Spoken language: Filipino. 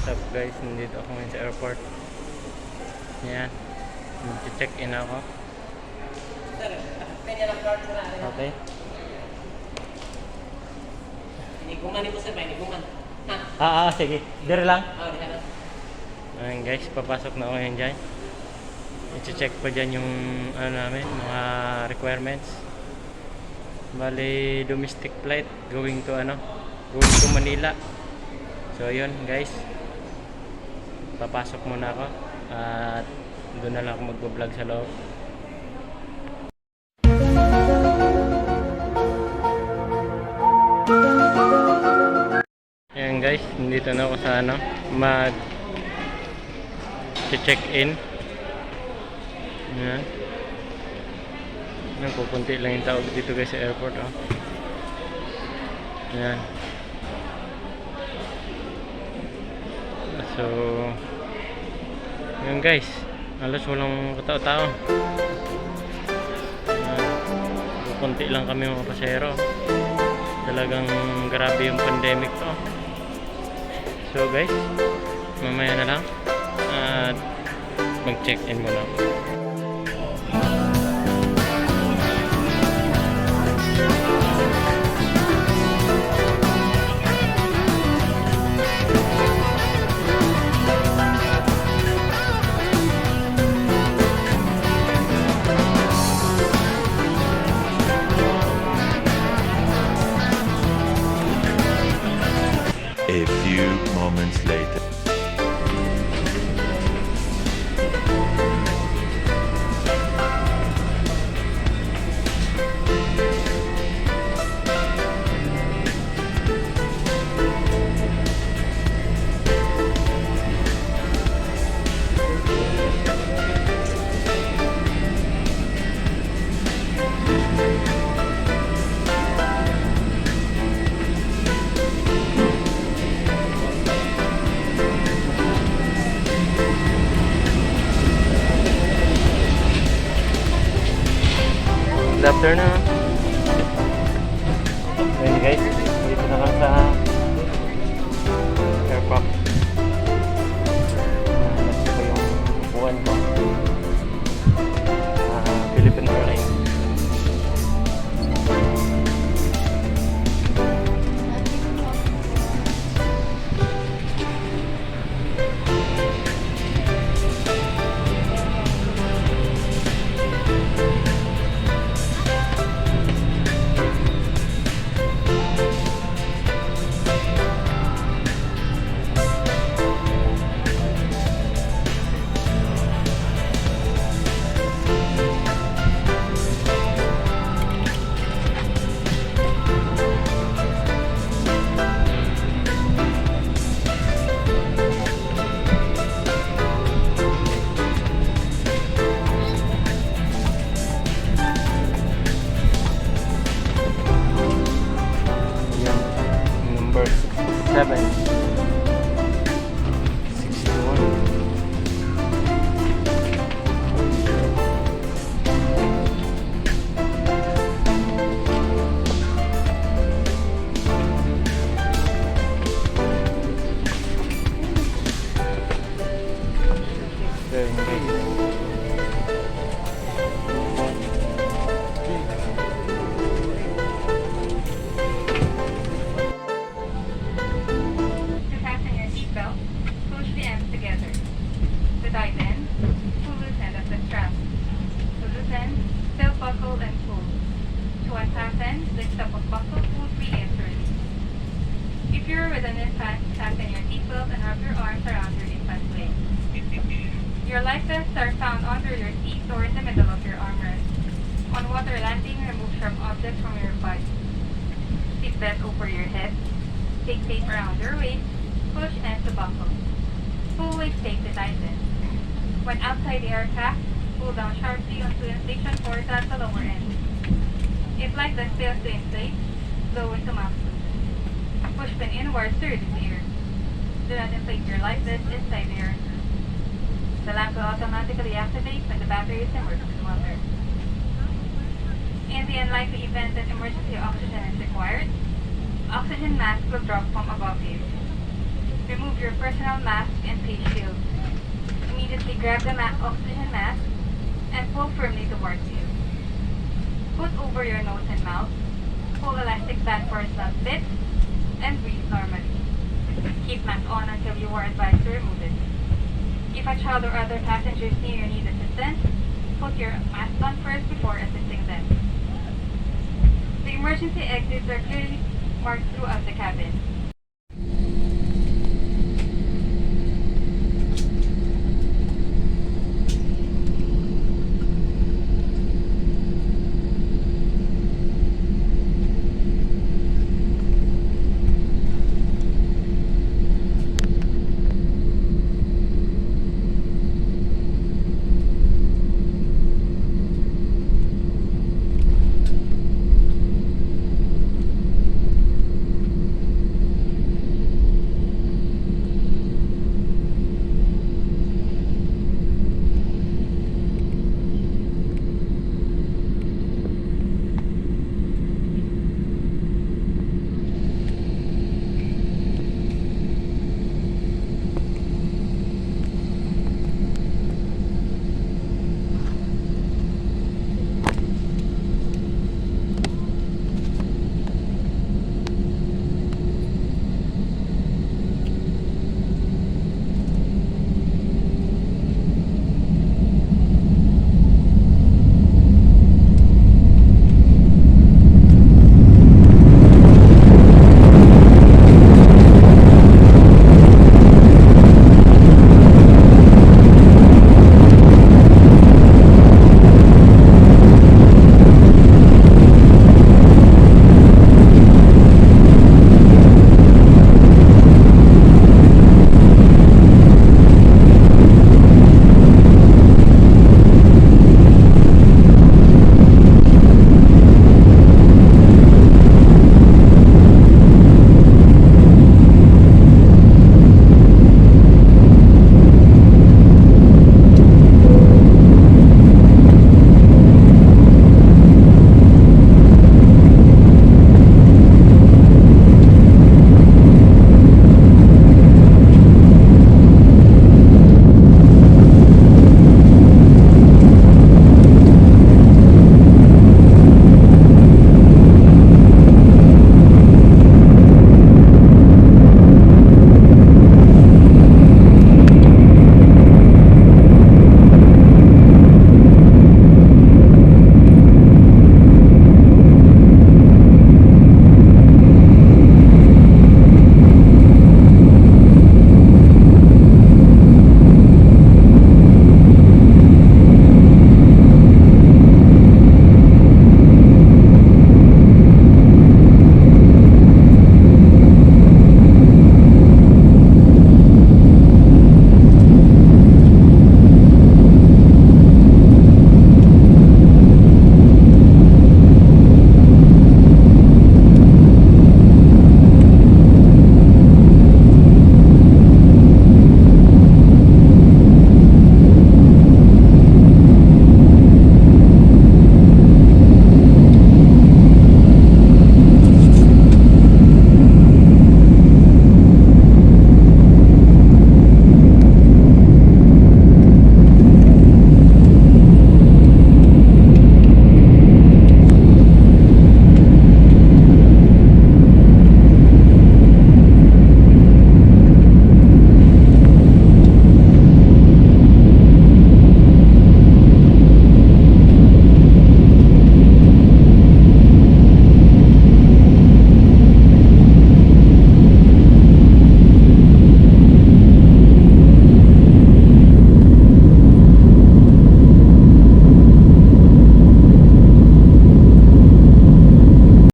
What's up guys, nandito ako ngayon sa airport. Yan, mag-check-in ako. Okay. Iniguman ito sir, iniguman. Sige. Dire lang. Oh, diyan lang. Ayan guys, papasok na ako ngayon dyan. I-check pa dyan yung namin, mga requirements. Bali, domestic flight going to Manila. So yun guys, papasok muna ako at doon na lang ako magbo-vlog sa loob. Ayan guys, nandito na ako sa mag-check-in. Ayan. Pupunti lang yung tao dito guys sa airport. Ayan. So yun guys, halos walang katao-tao. Pupunti lang kami mga pasahero. Talagang grabe yung pandemic to. So guys, mamaya na lang at mag-check-in muna. A few moments later. Good afternoon. Ayan guys, dito na lang sa airport. Nahanap ko yung upuan ko. Philippine Airlines. Number 7 Tighten, pull loose end of the strap. To loosen, belt buckle and pull. To unfasten, the stop of buckle pull freely and release. If you're with an infant, fasten your seatbelt and wrap your arms around your infant's waist. Your life vests are found under your seat or in the middle of your armrest. On water landing, remove sharp objects from your body. Seatbelt over your head. Take tape around your waist. Push and to buckle. Pull waist tape to tighten. When outside the aircraft, pull down sharply onto inflation force at the lower end. If flight deck fails to inflate, blow into max loop. Push pin inwards to reduce air. Do not inflate your life vest inside the air. The lamp will automatically activate when the battery is immersed in water. In the unlikely event that emergency oxygen is required, oxygen mask will drop from above you. Remove your personal mask and face shield. Immediately grab the oxygen mask and pull firmly towards you. Put over your nose and mouth. Pull elastic band for snug lips and breathe normally. Keep mask on until you are advised to remove it. If a child or other passengers near you need assistance, put your mask on first before assisting them. The emergency exits are clearly marked throughout the cabin.